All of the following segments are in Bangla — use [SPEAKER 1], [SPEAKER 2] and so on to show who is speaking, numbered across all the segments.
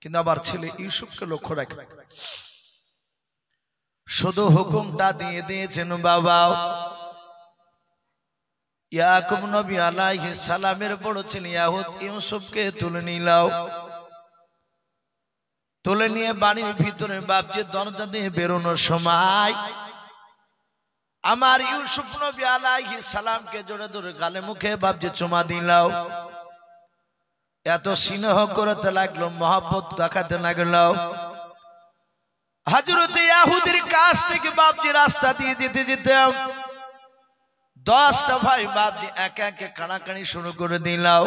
[SPEAKER 1] কিন্তু আবার ছেলে ইউসুফকে লক্ষ্য রাখে শুধু হুকুমটা দিয়ে দিয়েছেন বাবা ইয়াকুব নবী আলাইহিস সালামের বড় ছেলে ইয়াহুদ ইউসুফকে তুলে নিলাও তুলে নিয়ে বাড়ির ভিতরে বাপ যে দরজা দিয়ে বেরোনোর সময় আমার ইউসুফ নবী আলাইহিস সালামকে জোরে জোরে গালে মুখে বাপ যে চুমা দিলাও এত স্নেহ করতে লাগলো মহব্বত দেখাতে লাগলো হযরত ইয়াহুদের কাছ থেকে বাপ যে রাস্তা দিয়ে যেতে যেতে 10টা ভাই বাপ যে একে একে কানাকানি শুরু করে দিলাও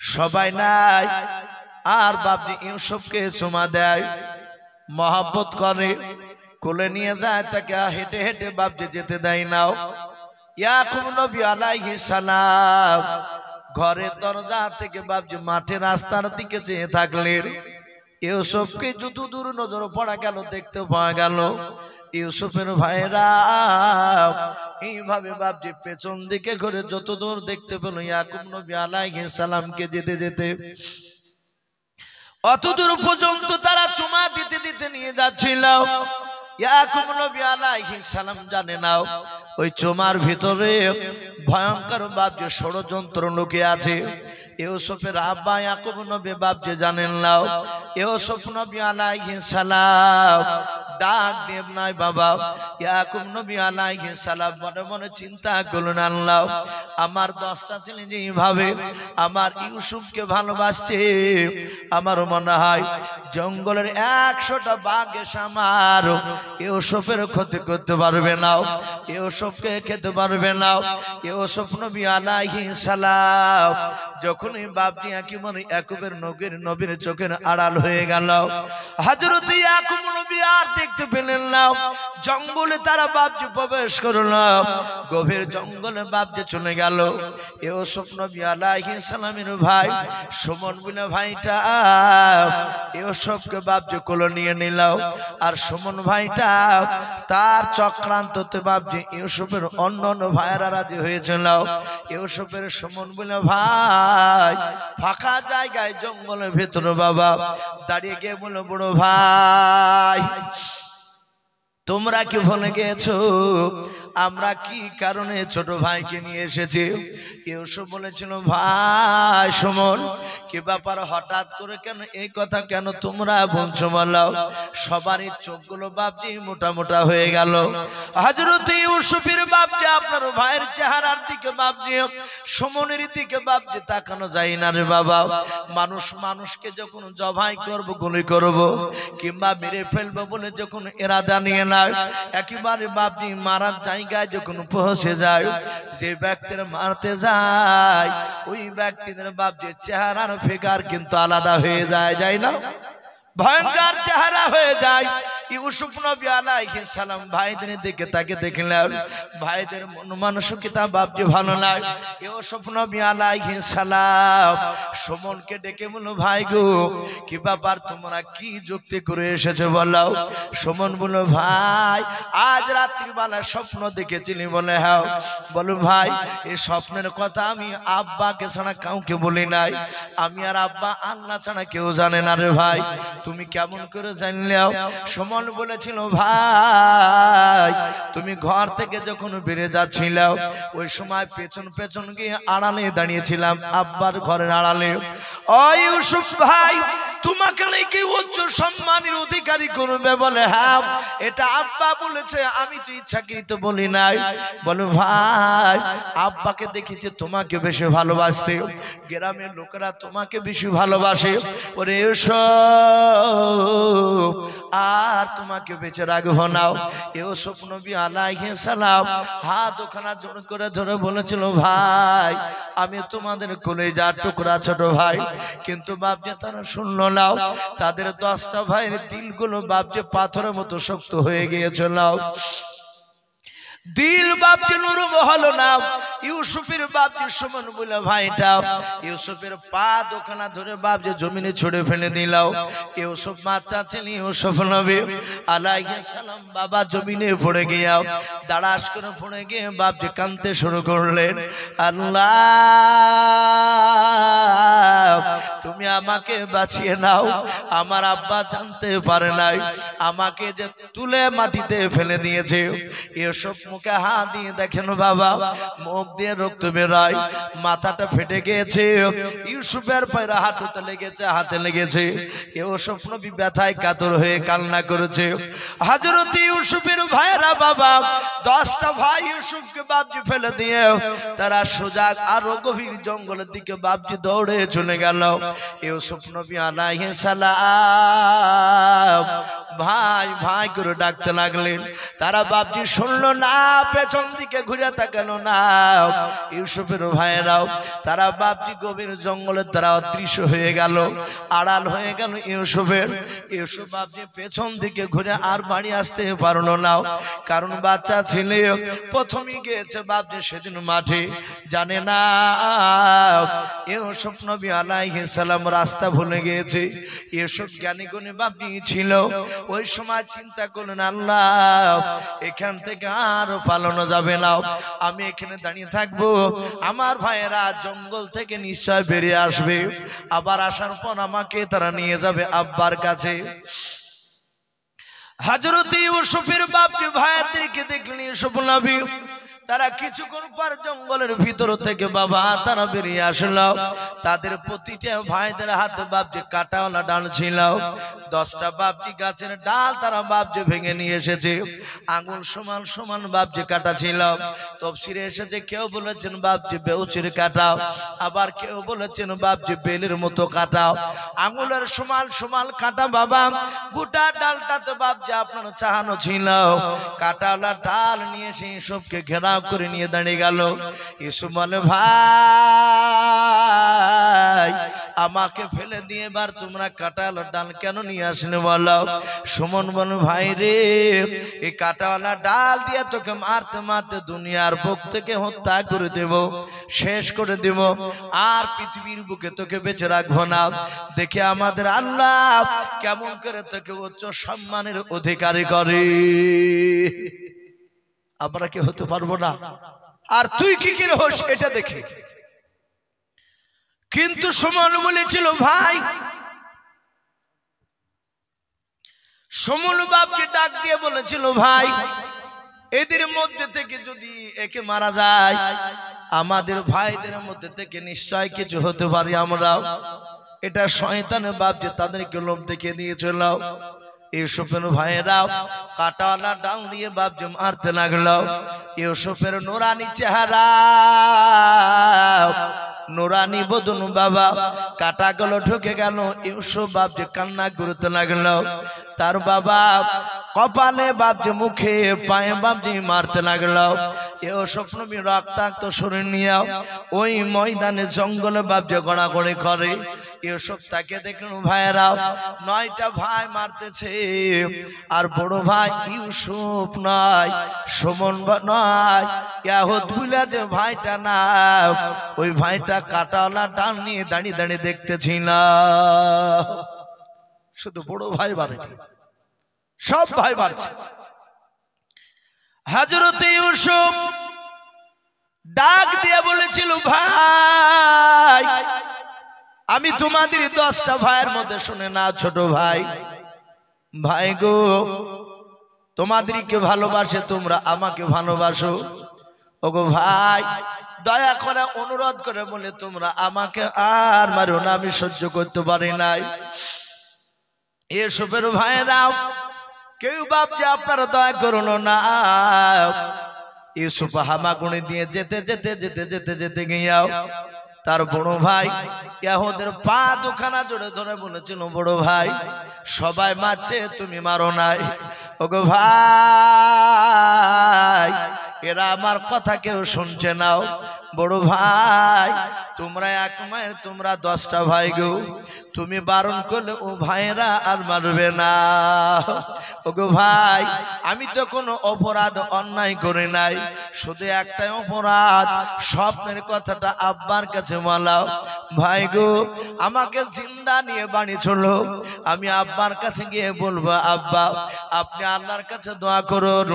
[SPEAKER 1] সবাই নাই আর বাপ যে ইউসুফকে চুমা দেয় মহব্বত করে কোলে নিয়ে যায় তাকে হেঁটে হেঁটে বাপ যে যেতে দেয় নাও ইয়াকুব নবী আলাইহিস সালাম ঘরের দরজা থেকে বাপ যে মাঠে রাস্তার দিকে চেয়ে থাকলেন ইউসুফকে যত দূর নজর পড়া গেল দেখতে পাওয়া গেল ইউসুফের ভাইরা এইভাবে বাপ যে পেছন দিকে ঘুরে যত দূর দেখতে পেল ইয়াকুব নবী আলাইহিস সালামকে যেতে যেতে অত দূর পর্যন্ত তারা চুমা দিতে দিতে নিয়ে যাচ্ছিল ইয়াকুব নবী আলাইহিস সালাম জানে না ওই চুমার ভিতরে ভয়ঙ্কর বাপ যে ষড়যন্ত্র লুকিয়ে আছে ইউসুফের আব্বা ইয়াকুব নবী বাপ যে জানেন না ইউসুফ নবী আলাইহিস সালাম ডাক দেব নাই বাবা ইয়াকুব নবী আলাইহিস সালাম মনে মনে চিন্তা করলেন আল্লাহ আমার 10টা ছেলে যেভাবে আমার ইউসুফকে ভালোবাসছে আমার মনে হয় জঙ্গলের 100টা বাঘ এসে আমার ইউসুফের ক্ষতি করতে পারবে না ইউসুফকে খেতে পারবে না ইউসুফ নবী আলাইহিস সালাম যখনই বাপটি ইয়াকুবের নবীর চোখের আড়াল হয়ে গেল হযরত ইয়াকুব নবী আর দেখতে পেলেন না জঙ্গলে তারা বাপজি প্রবেশ করল গভীর জঙ্গলে বাপজি চলে গেল ইউসুফ নবী আলাইহিস সালামের ভাই সুমন বিনা ভাইটা ইউসুফকে বাপজি কোলে নিয়ে নিল আর সুমন ভাইটা তার চক্রান্ততে বাপজি ইউসুফের অন্যান্য ভাইরা রাজি হয়েছিল ইউসুফের সুমন বিনা ভাই ফাঁকা জায়গায় জঙ্গলের ভেতরে বাবা দাঁড়িয়ে গিয়ে বলল বড় ভাই তোমরা কি ভুলে গেছো আমরা কি কারণে ছোট ভাইকে নিয়ে এসেছি ইউসুফ বলেছিল ভাই সুমন কি ব্যাপার হঠাৎ করে কেন এই কথা কেন তোমরা বলছো বলো সবারই চোখগুলো বাপজি মোটা মোটা হয়ে গেল হযরত ইউসুফের বাপজি আপনার ভাইয়ের চেহারার দিকে বাপজি সুমনের দিকে বাপজি তাকানো যায় না রে বাবা মানুষ মানুষকে যখন জবাই করব গুলি করব কিংবা মেরে ফেলবো বলে যখন ইরাদা নিয়ে একেবারে বাপজি মারার জায়গায় যখন পৌঁছে যায় যে ব্যক্তির মারতে যায় ওই ব্যক্তিদের বাপজি চেহারার ফিগার কিন্তু আলাদা হয়ে যায় না ভয়ঙ্কর চেহারা হয়ে যায় ইউসুফ নবী আলাইহিস সালাম ভাইদের দিকে তাকে দেখলেন ভাইদের মন মানসিকতা বাপজি ভালো লাগে ইউসুফ নবী আলাইহিস সালাম সুমনকে ডেকে বলল ভাই গো কি ব্যাপার তোমরা কি যুক্তি করে এসেছো বলো সুমন বলল ভাই আজ রাত্রিবেলা স্বপ্ন দেখেছিলি বলে হ্যাঁ বলো ভাই এই স্বপ্নের কথা আমি আব্বাকে ছাড়া কাউকে বলি নাই আমি আর আব্বা আল্লাহ ছাড়া কেউ জানে না রে ভাই তুমি কেমন করে জানলেও সুমন বলেছিল ভাই তুমি ঘর থেকে যখন বেরিয়ে যাচ্ছিল ওই সময় পেছন পেছন গিয়ে আড়ালে দাঁড়িয়েছিলাম আব্বার ঘরের আড়ালে ও ইউসুফ ভাই তোমাকে নাকি উচ্চ সম্মানের অধিকারী করবে বলে হ্যাঁ এটা আব্বা বলেছে আমি তো ইচ্ছাকৃত বলি নাই বলো ভাই আব্বাকে দেখেছি তোমাকে বেশি ভালোবাসতে গ্রামের লোকেরা তোমাকে বেশি ভালোবাসে ওরে ইউসুফ আর তোমাকে বেঁচে রাখবো না ইউসুফ নবী আলাইহিস সালাম হাত ওখানা জোর করে ধরে বলেছিল ভাই আমি তোমাদের কলিজার টুকরা ছোট ভাই কিন্তু বাপজি তারা শুনলো না তাদের 10টা ভাইয়ের দিলগুলো বাপজি পাথরের মতো শক্ত হয়ে গিয়েছিল দিল বাপজি নরম হলো না। ইউসুফের বাপজি সুমন বলে ভাইটা ইউসুফের পা দোকানা ধরে বাপজি জমিনে ছুড়ে ফেলে দিল। ইউসুফ বাচ্চা ছেলে ইউসুফ নবী আলাইহিস সালাম বাবা জমিনে পড়ে গিয়া দাঁড়াস করে পড়ে গিয়ে বাপজি কাঁদতে শুরু করলেন, আল্লাহ তুমি আমাকে বাঁচিয়ে নাও, আমার আব্বা জানতে পারে নাই আমাকে যে তুলে মাটিতে ফেলে দিয়েছে। ইউসুফ মুখে হাত দিয়ে দেখেন বাবা মুখ দিয়ে রক্ত বেরোয়, মাথাটা ফেটে গিয়েছে, ইউসুফের পায়ের হাঁটুতে লেগেছে, হাতে লেগেছে। ইউসুফ নবী ব্যথায় কাতর হয়ে কান্না করেছে। হযরত ইউসুফের ভাইরা বাবা 10টা ভাই ইউসুফকে বাপজি ফেলে দিয়ে তারা সোজা আরো গভীর জঙ্গলের দিকে বাপজি দৌড়ে চলে গেল। ইউসুফ নবী আলাইহিস সালাম ভাই ভাই করে ডাকতে লাগলেন। তারা বাপজি শুনলো না, পেছন দিকে ঘুরে তাকালো না। ইউসুফের ভাইয়েরাও তারা বাপজি গভীর জঙ্গলে তারা অদৃশ্য হয়ে গেল, আড়াল হয়ে গেল ইউসুফের। ইউসুফ বাপজি পেছন দিকে ঘুরে আর বাড়ি আসতে পারলো না, কারণ বাচ্চা ছেলে প্রথমে গিয়েছে বাপজি সেদিন মাঠে, জানে না ইউসুফ নবী আলাইহিস সালাম রাস্তা ভুলে গিয়েছে। ইউসুফ জ্ঞানী গুণী বাপজি ছিল, ওই সময় চিন্তা করলেন আল্লাহ এখান থেকে আর পালানো যাবে না, আমি এখানে দাঁড়িয়ে থাকবো, আমার ভাইয়েরা জঙ্গল থেকে নিশ্চয় বেরিয়ে আসবে, আবার আসার পর আমাকে তারা নিয়ে যাবে আব্বার কাছে। হযরত ইউসুফের বাপজি ভাইদেরকে দেখলেন ইউসুফ নবী তারা কিছুক্ষণ পর জঙ্গলের ভিতর থেকে বাবা তারা বেরিয়ে আসলো। তাদের প্রতিটা ভাইদের হাতে বাপজি কাটাওয়ালা ডাল ছিল। 10টা বাপজি গাছের ডাল তারা বাপজি ভেঙে নিয়ে এসেছে, আঙুল সমান সমান বাপজি কাটা ছিল। তফসিরে এসেছে কেউ বলেছেন বাপজি বেউচির কাটাও, আবার কেউ বলেছেন বাপজি বেলের মতো কাটাও। আঙুলের সমান সমান কাটা বাবা, গোটা ডালটাতে বাপজি আপনার চাহানো ছিল। কাটাওয়ালা ডাল নিয়ে সেই সবকে ঘেরা করে নিয়ে দাঁড়িয়ে গেল। ইউসুফ বলে ভাই আমাকে ফেলে দিয়ে এবার তোমরা কাটাওয়ালা ডাল কেন নিয়ে আসলে বলো? সুমন বলে ভাই রে এই কাটাওয়ালা ডাল দিয়ে তোকে মারতে মারতে দুনিয়ার বুক থেকে হত্যা করে দেব, শেষ করে দেব, আর পৃথিবীর বুকে তোকে বেঁচে রাখবো না। দেখে আমাদের আল্লাহ কেমন করে তোকে উচ্চ সম্মানের অধিকারী করে, আমরা কি হতে পারবো না? আর তুই কি কি হোস এটা দেখে। কিন্তু সুমন বলেছিল ভাই, সুমন বাপকে ডাক দিয়ে বলেছিল ভাই এদের মধ্যে থেকে যদি একে মারা যায় আমাদের ভাইদের মধ্যে থেকে নিশ্চয় কিছু হতে পারি আমরাও। এটা শয়তানের বাপ যে তাদেরকে লোভ দেখিয়ে দিয়েছিল। ইউসুফের ভাইয়েরাও কাটাওয়ালা ডাল দিয়ে বাপজি মারতে লাগলো। ইউসুফের নুরানি চেহারা, নুরানি বদন বাবা, কাটাগুলো ঢুকে গেল। ইউসুফ বাপজি কান্না করতে লাগলো। তার বাবা কপালে বাপজি মুখে পায়ে বাপজি মারতে লাগলো। ইউসুফ নবী রক্তাক্ত শরীর নিয়ে ওই ময়দানে জঙ্গলে বাপজি গড়াগড়ি করে। ইউসুফ তাকে দেখলেন ভাইয়েরাও 9টা ভাই মারতেছে, আর বড় ভাই ইউসুফ নয়, সুমন নয়, ইয়াহুদ বুলা যে ভাইটা না, ওই ভাইটা কাটাওয়ালা ডাল নিয়ে দাঁড়িয়ে দাঁড়িয়ে দেখতেছি না। শুধু বড় ভাই মারে, সব ভাই মারছে। হযরত ইউসুফ ডাক দিয়ে বলেছিল ভাই আমি তোমাদের 10টা ভাইয়ের মধ্যে শুনে না ছোট ভাই, ভাই গো তোমাদেরকে ভালোবাসে, তোমরা আমাকে ভালোবাসো। ওগো ভাই দয়া করে অনুরোধ করে বলে তোমরা আমাকে আর মারো না, আমি সহ্য করতে পারি নাই। ইউসুফের ভাইয়েরাও কেউ ভাবছে আপনারা দয়া করুন না। ইউসুফ হামাগুড়ি দিয়ে যেতে যেতে যেতে যেতে যেতে গিয়াও তার বড় ভাই ইয়াহুদের পা দুখানা জোরে ধরে বলেছিল বড় ভাই সবাই মারছে তুমি মারো নাই। ওগো ভাই এরা আমার কথা কেউ শুনছে নাও, বড় ভাই তোমরা এক মায়ের তোমরা 10টা ভাই গো, তুমি বারণ করলে ও ভাইরা আর মারবে না। ওগো ভাই আমি তো কোনো অপরাধ অন্যায় করে নাই, শুধু একটাই অপরাধ, স্বপ্নের কথাটা আব্বার কাছে বলাও। ভাই গো আমাকে জিন্দা নিয়ে বাড়ি চলো, আমি আব্বার কাছে গিয়ে বলবো আব্বা আপনি আল্লাহর কাছে দোয়া করুন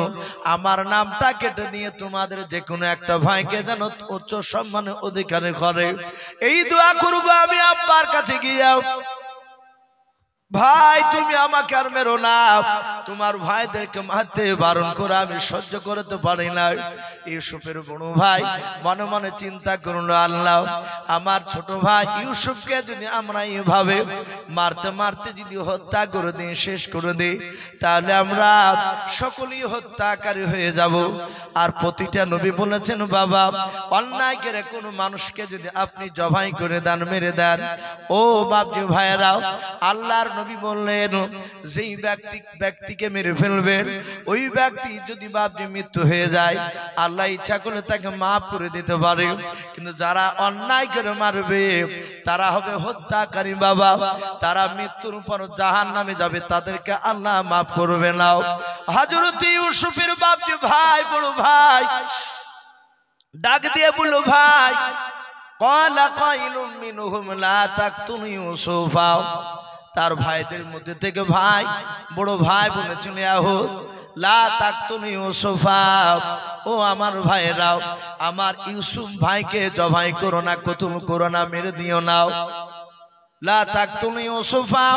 [SPEAKER 1] আমার নামটা কেটে দিয়ে তোমাদের যে কোনো একটা ভাইকে যেন উচ্চ সম্মানের অধিকারী করে, এই দোয়া করবো আমি আব্বার কাছে গিয়ে। ভাই তুমি আমাকে আর মেরো না, তোমার ভাইদেরকে মারতে বারণ করে আমি সহ্য করতে পারি না। ইউসুফের বড় ভাই মনে মনে চিন্তা করলো আল্লাহ আমার ছোট ভাই ইউসুফকে যদি আমরা এভাবে মারতে মারতে যদি হত্যা করে দিই, শেষ করে দিই, তাহলে আমরা সকলেই হত্যাকারী হয়ে যাব। আর প্রতিটা নবী বলেছেন বাবা অন্যায় করে কোনো মানুষকে যদি আপনি জবাই করে দেন, মেরে দেন, ও বাপজি ভাইয়েরা আল্লাহর নবী বললেন যেই ব্যক্তিকে মেরে ফেলবেন ওই ব্যক্তি যদি বাপজি মৃত্যু হয়ে যায় আল্লাহ ইচ্ছা করলে তাকে মাফ করে দিতে পারে, কিন্তু যারা অন্যায় করে মারবে তারা হবে হত্যাকারী বাবা, তারা মৃত্যুর উপর জাহান্নামে যাবে, তাদেরকে আল্লাহ মাফ করবে না। হযরত ইউসুফের বাপজি ভাই বড় ভাই ডাক দিয়ে বলল ভাই ক্বালা কাইলুম মিনহুম লা তাকতুল ইউসুফা, তার ভাইদের মধ্যে থেকে ভাই বড় ভাই বলেছিল ইয়াহুদ লা তাকতুল ইউসুফা, ও আমার ভাইরাও আমার ইউসুফ ভাইকে জবাই করো না, কতল করো না, মেরে দিও না। লা তাকতুল ইউসুফা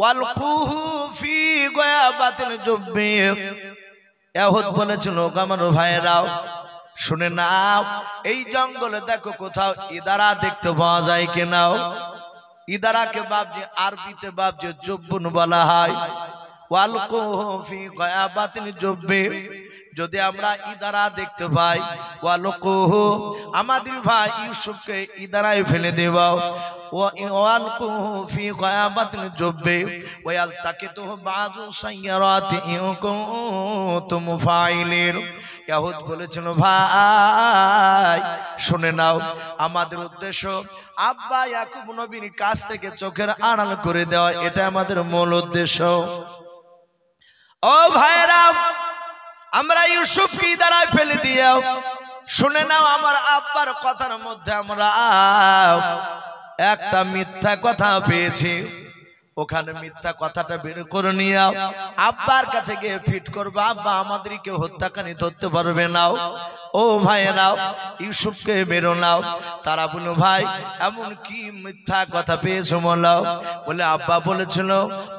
[SPEAKER 1] ওয়ালকুহু ফি গায়াবাতিল জুব্বি, ইয়াহুদ বলেছিল আমার ভাইরাও শুনে নাও এই জঙ্গলে দেখো কোথাও ইদারা দেখতে পাওয়া যায় কিনা। ইদারাকে বাপজি আরবিতে বাপজি জুব্বুন বলা হয়। ওয়ালকুহু ফি গায়াবাতিল জুব্বি, যদি আমরা ইদারা দেখতে পাই ওয়ালকুহু আমাদের ভাই ইউসুফকে ইদারায় ফেলে দেব, ওয়ালকুহু ফি গায়াবাতিল জুব্বি ওয়ালতাকিতুহু বাযু সাইয়ারাতি ইন কুনতুম ফাইলিন। ইয়াহুদ বলেছিল ভাই শুনে নাও আমাদের উদ্দেশ্য আব্বা ইয়াকুব নবীর কাছ থেকে চোখের আড়াল করে দেওয়া, এটা আমাদের মূল উদ্দেশ্য। ও ভাইরা আমরা ইউসুফকে ইদারায় ফেলে দিও, শুনে নাও আমার আব্বার কথার মধ্যে আমরা একটা মিথ্যা কথা পেয়েছি, ওখানে মিথ্যা কথাটা বের করে নিয়ে আব্বার কাছে গিয়ে ফিট করবো, আব্বা আমাদেরকে হত্যাকারী ধরতে পারবে না। ও ভাইয়েরাও ইউসুফকে বেরো নাও। তারা বলল ভাই এমন কি মিথ্যা কথা পেয়েছো বলো। বলে আব্বা বলেছিল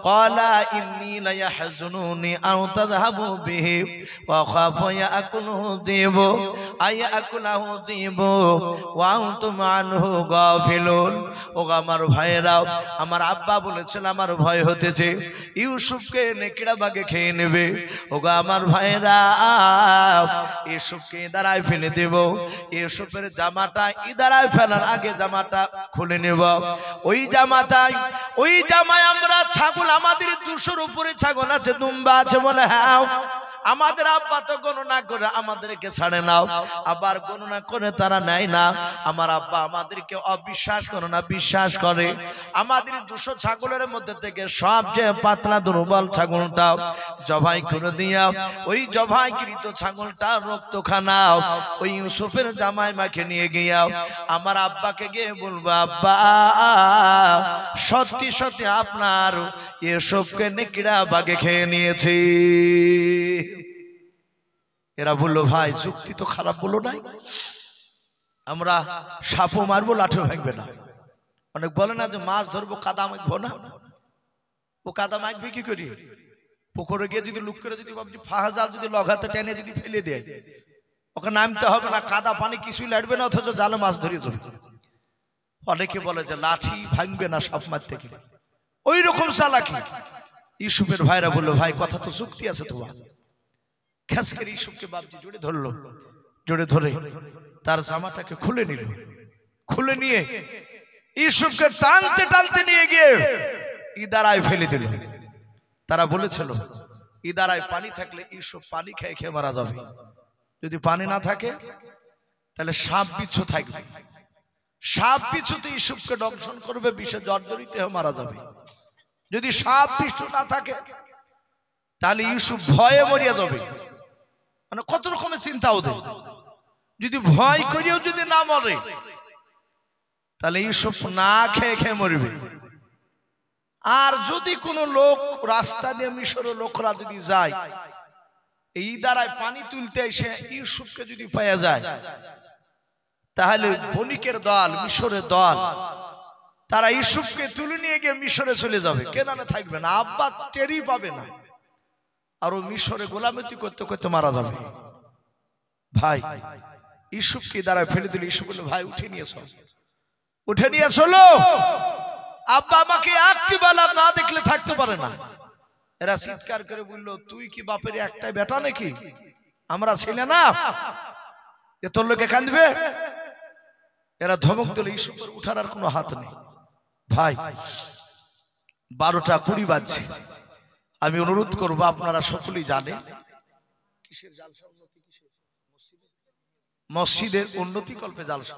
[SPEAKER 1] ক্বালা ইন্নী লা ইয়াহজুনুনি আন তাযহাবু বিহি ওয়া খাফু ইয়াকুলহু যিবু আয়াকুলহু যিবু ওয়া আনতুম আনহু গাফিলুন। ও আমার ভাইয়েরাও আমার আব্বা বলেছিল আমার ভয় হতেছে ইউসুফকে নেকড়া বাগে খেয়ে নেবে। ও আমার ভাইয়েরা ইউসুফকে ইদারায় ফেলে দেব, ইউসুফের জামাটা ইদারায় ফেলার আগে জামাটা খুলে নেব। ওই জামায় আমরা ছাগল, আমাদের 200-র উপরে ছাগল আছে, দুম্বা আছে বলে হ্যাঁ আমাদের আব্বা তো গণনা করে আমাদেরকে ছাড়ে নাও, আবার গণনা করে তারা নেয় না। আমার আব্বা আমাদেরকে অবিশ্বাস করে না, বিশ্বাস করে। আমাদের 200 ছাগলের মধ্যে থেকে সবচেয়ে পাতলা দুর্বল ছাগলটা জবাই করে দিয়া ওই জবাইকৃত ছাগলটা রক্ত খানাও ওই ইউসুফের জামাই মাকে নিয়ে গিয়া আমার আব্বাকে গিয়ে বলবো আব্বা সত্যি সত্যি আপনার ইউসুফকে নেকড়া বাগে খেয়ে নিয়েছি। এরা বললো ভাই যুক্তি তো খারাপ বলো নাই, আমরা সাপও মারবো লাঠিও ভাঙবে না। অনেক বলে না যে মাছ ধরবো কাদা মাখবো না, ও কাদা মাখবে কি করি? পুকুরে গিয়ে যদি লুক করে যদি ফাঁস জাল যদি লগাতে টেনে যদি ফেলে দেয় ওকে নামতে হবে না, কাদা পানি কিছুই লাগবে না, অথচ জালে মাছ ধরিয়ে চলবে। অনেকে বলে যে লাঠি ভাঙবে না সাপ মারতে গেলে, ওই রকম চালাকি। ইউসুফের ভাইরা বললো ভাই কথা তো যুক্তি আছে তোমার। খেসকের ইউসুফকে বাপজি জোরে ধরলো, জোরে ধরে তার জামাটাকে খুলে নিল, খুলে নিয়ে ইউসুফকে টানতে টানতে নিয়ে গিয়ে ইদারায় ফেলে দিল। তারা বলেছিল ইদারায় পানি থাকলে ইউসুফ পানি খেয়ে খেয়ে মারা যাবে, যদি পানি না থাকে তাহলে সাপ বিচ্ছু থাকবে, সাপ বিচ্ছুতে ইউসুফকে দংশন করবে, বিষে জর্জরিত হয়ে মারা যাবে। যদি সাপ বিচ্ছু না থাকে তাহলে ইউসুফ ভয়ে মরিয়া যাবে। মানে কত রকমের চিন্তা ওদের, যদি ভয় করিও যদি না মরে তাহলে ইউসুফ না খেয়ে খেয়ে মরবে। আর যদি কোনো লোক রাস্তা দিয়ে মিশরের লোকরা যদি যায়, এই দ্বারায় পানি তুলতে এসে ইউসুফকে যদি পাওয়া যায়, তাহলে বণিকের দল, মিশরের দল, তারা ইউসুফকে তুলে নিয়ে গিয়ে মিশরে চলে যাবে, কেনানে থাকবে না, আব্বা টেরই পাবে না, আর ও মিশরে গোলামতি করতে করতে মারা যাবে। ভাই ইউসুফকে দ্বারায় ফেলে দিল। ইউসুফ বলল, ভাই উঠে নিয়ে চল, উঠে নিয়ে চলো, আব্বা আমাকে একটি বেলা না দেখলে থাকতে পারে না। এরা চিৎকার করে বলল, তুই কি বাপের একটাই বেটা নাকি, আমরা ছেলে না, এ তোর লোকে কাঁদবে। এরা ধমক দিল, ইউসুফের উঠার আর কোনো হাত নেই। ভাই 12টা 20 বাজছে, আমি অনুরোধ করবো, আপনারা সকলেই জানেন কিসের জালসা, উন্নতি কিসের, মসজিদের উন্নতি কল্পে জালসা।